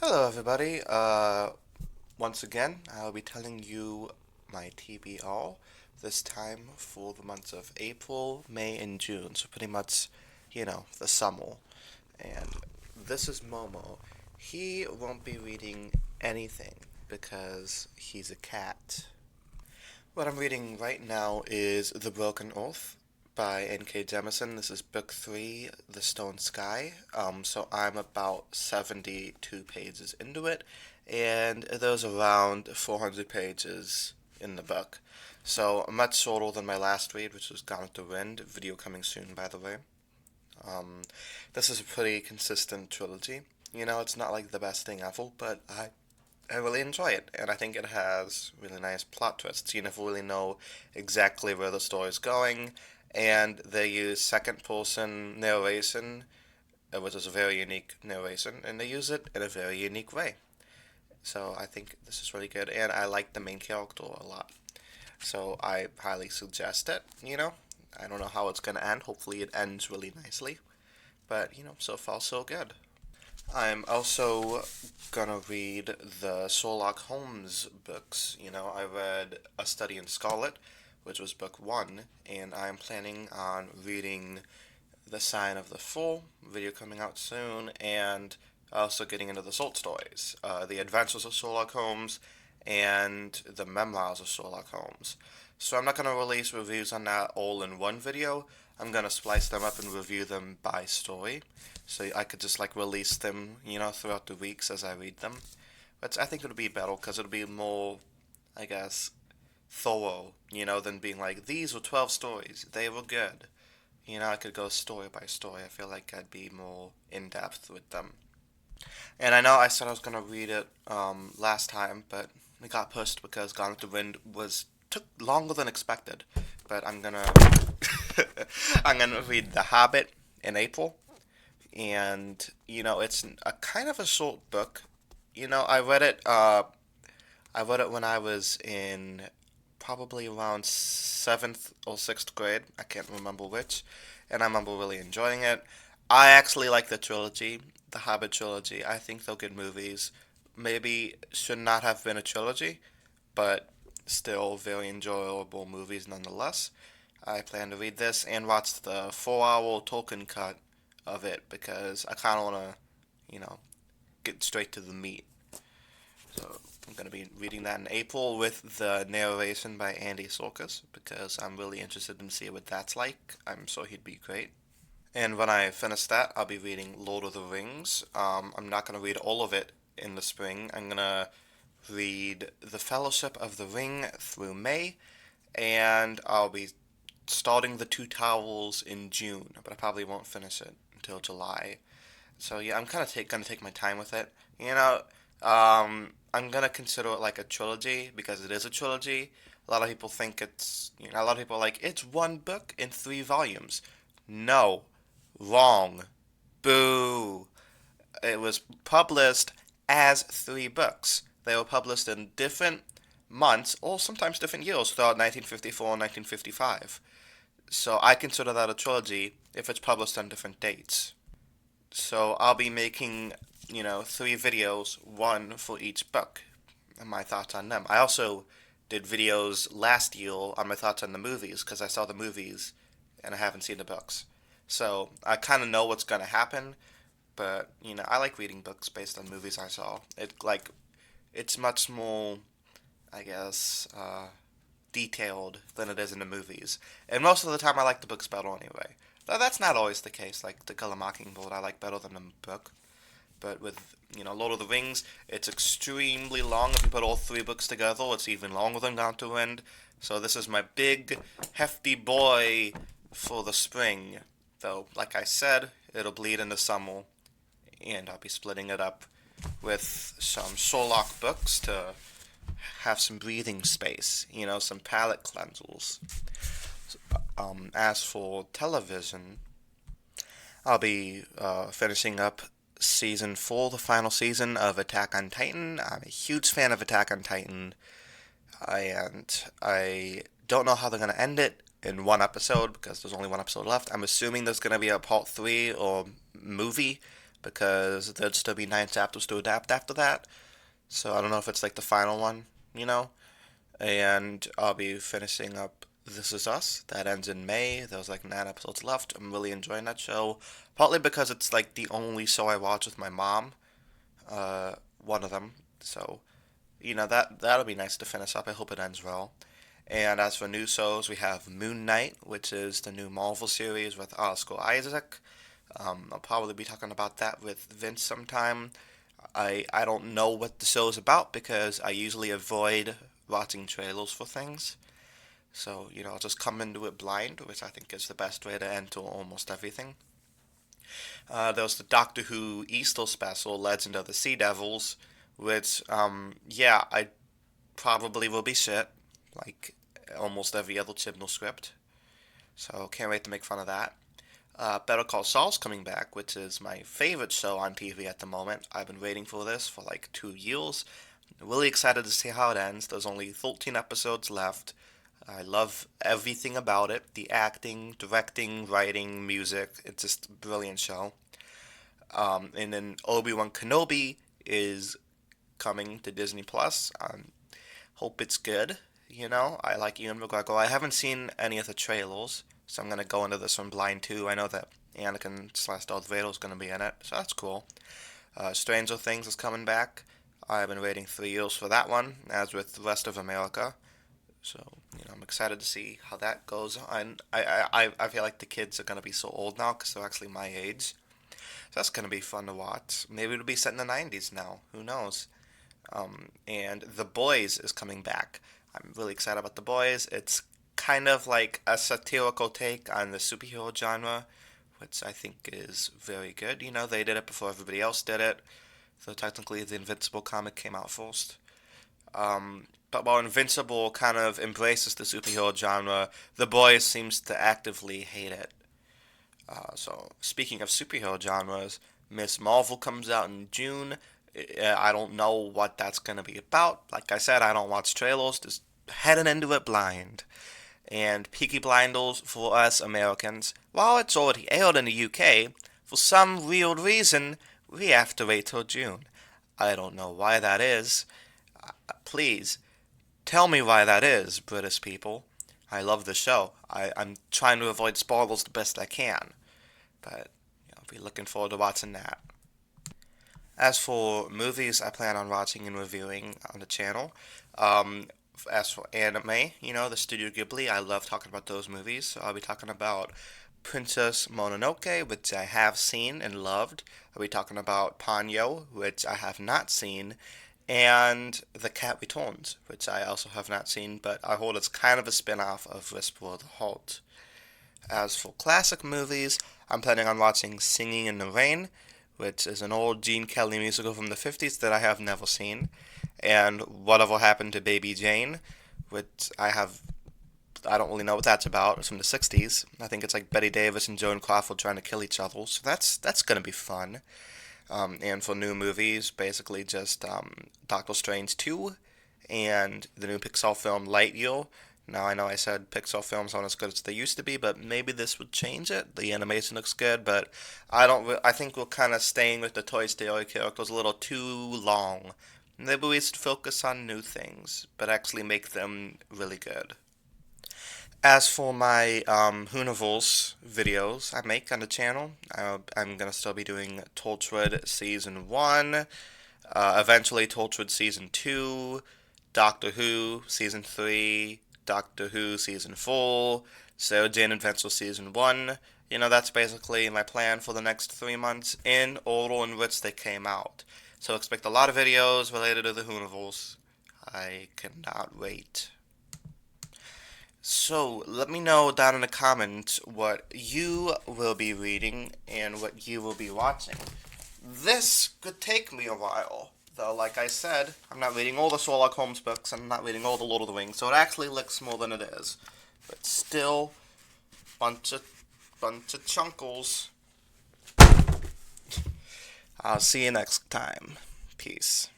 Hello, everybody. Once again, I'll be telling you my TBR, this time for the months of April, May, and June. So, pretty much, the summer. And this is Momo. He won't be reading anything because he's a cat. What I'm reading right now is The Broken Oath by N.K. Jemisin. This is book 3, The Stone Sky. So I'm about 72 pages into it, and there's around 400 pages in the book. So much shorter than my last read, which was Gone with the Wind. Video coming soon, by the way. Um, this is a pretty consistent trilogy. It's not like the best thing ever, but I really enjoy it, and I think it has really nice plot twists. You never really know exactly where the story's going, and they use second person narration, which is a very unique narration, and they use it in a very unique way. So I think this is really good, and I like the main character a lot. So I highly suggest it. I don't know how it's going to end. Hopefully it ends really nicely. But, so far so good. I'm also gonna read the Sherlock Holmes books. I read A Study in Scarlet, which was book 1, and I'm planning on reading The Sign of the Fool, video coming out soon, and also getting into the short stories, The Adventures of Sherlock Holmes, and the Memoirs of Sherlock Holmes. So I'm not going to release reviews on that all in one video. I'm going to splice them up and review them by story. So I could just like release them, throughout the weeks as I read them. But I think it'll be better because it'll be more, I guess, thorough, than being like, these were 12 stories. They were good. I could go story by story. I feel like I'd be more in depth with them. And I know I said I was gonna read it last time, but it got pushed because Gone with the Wind was took longer than expected. But I'm gonna I'm gonna read The Hobbit in April, and it's a kind of a short book. I read it when I was in probably around seventh or sixth grade. I can't remember which, and I remember really enjoying it. I actually like the trilogy, the Hobbit trilogy. I think they're good movies. Maybe should not have been a trilogy, but still very enjoyable movies nonetheless. I plan to read this and watch the 4 hour Tolkien cut of it because I kind of want to, get straight to the meat. So I'm going to be reading that in April with the narration by Andy Serkis because I'm really interested in seeing what that's like. I'm sure he'd be great. And when I finish that, I'll be reading Lord of the Rings. I'm not going to read all of it in the spring. I'm going to read The Fellowship of the Ring through May, and I'll be starting The Two Towers in June, but I probably won't finish it until July. So yeah, I'm kind of gonna take my time with it. I'm gonna consider it like a trilogy because it is a trilogy. A lot of people think a lot of people are like, it's one book in 3 volumes. No, wrong. Boo. It was published as 3 books. They were published in different months or sometimes different years throughout 1954 and 1955. So I consider that a trilogy if it's published on different dates. So I'll be making, 3 videos, one for each book, and my thoughts on them. I also did videos last year on my thoughts on the movies because I saw the movies and I haven't seen the books. So I kind of know what's going to happen, but I like reading books based on movies I saw. It's much more, I guess, detailed than it is in the movies. And most of the time, I like the books better anyway. Though that's not always the case. Like To Kill a Mockingbird, I like better than the book. But with Lord of the Rings, it's extremely long. If you put all 3 books together, it's even longer than Gone to Wind. So this is my big, hefty boy for the spring. Though, like I said, it'll bleed into summer, and I'll be splitting it up with some Sherlock books to have some breathing space, some palate cleansers. As for television, I'll be finishing up season 4, the final season of Attack on Titan. I'm a huge fan of Attack on Titan, and I don't know how they're going to end it in one episode because there's only one episode left. I'm assuming there's going to be a part 3 or movie, because there'd still be 9 chapters to adapt after that. So I don't know if it's like the final one, you know? And I'll be finishing up This Is Us. That ends in May. There's like 9 episodes left. I'm really enjoying that show, partly because it's like the only show I watch with my mom. Uh, One of them. So that'll be nice to finish up. I hope it ends well. And as for new shows, we have Moon Knight, which is the new Marvel series with Oscar Isaac. I'll probably be talking about that with Vince sometime. I don't know what the show is about because I usually avoid watching trailers for things. So, I'll just come into it blind, which I think is the best way to enter almost everything. There's the Doctor Who Easter special, Legend of the Sea Devils, which, yeah, I probably will be shit, like almost every other Chibnall script. So, can't wait to make fun of that. Better Call Saul's coming back, which is my favorite show on TV at the moment. I've been waiting for this for like 2 years. Really excited to see how it ends. There's only 13 episodes left. I love everything about it. The acting, directing, writing, music. It's just a brilliant show. And then Obi-Wan Kenobi is coming to Disney Plus. Hope it's good. I like Ian McGregor. I haven't seen any of the trailers, so I'm gonna go into this one blind too. I know that Anakin slash Darth Vader is gonna be in it, so that's cool. Stranger Things is coming back. I've been waiting 3 years for that one, as with the rest of America. So, I'm excited to see how that goes. And I feel like the kids are going to be so old now because they're actually my age. So that's going to be fun to watch. Maybe it'll be set in the 90s now. Who knows? And The Boys is coming back. I'm really excited about The Boys. It's kind of like a satirical take on the superhero genre, which I think is very good. They did it before everybody else did it. So technically, the Invincible comic came out first. But while Invincible kind of embraces the superhero genre, The Boys seems to actively hate it. So speaking of superhero genres, Miss Marvel comes out in June. I don't know what that's going to be about. Like I said, I don't watch trailers, just heading into it blind. And Peaky Blinders, for us Americans, while it's already aired in the UK, for some weird reason, we have to wait till June. I don't know why that is. Please, tell me why that is, British people. I love the show. I'm trying to avoid spoilers the best I can. But, I'll be looking forward to watching that. As for movies I plan on watching and reviewing on the channel, as for anime, the Studio Ghibli, I love talking about those movies. So I'll be talking about Princess Mononoke, which I have seen and loved. I'll be talking about Ponyo, which I have not seen, and The Cat Returns, which I also have not seen, but I hold it's kind of a spin-off of Whisper of the Heart. As for classic movies, I'm planning on watching Singing in the Rain, which is an old Gene Kelly musical from the 50s that I have never seen, and Whatever Happened to Baby Jane, which I don't really know what that's about. It's from the 60s. I think it's like Betty Davis and Joan Crawford trying to kill each other, so that's going to be fun. And for new movies, basically just Doctor Strange 2 and the new Pixar film Lightyear. Now, I know I said Pixar films aren't as good as they used to be, but maybe this would change it. The animation looks good, but I think we're kind of staying with the Toy Story characters a little too long. Maybe we should focus on new things, but actually make them really good. As for my Hooniverse videos I make on the channel, I'm going to still be doing Torchwood Season 1, eventually Torchwood Season 2, Doctor Who Season 3, Doctor Who Season 4, Sarah Jane Adventure Season 1. That's basically my plan for the next 3 months in order in which they came out. So expect a lot of videos related to the Hooniverse. I cannot wait. So, let me know down in the comments what you will be reading and what you will be watching. This could take me a while, though, like I said, I'm not reading all the Sherlock Holmes books, I'm not reading all the Lord of the Rings, so it actually looks more than it is. But still, bunch of chunkles. I'll see you next time. Peace.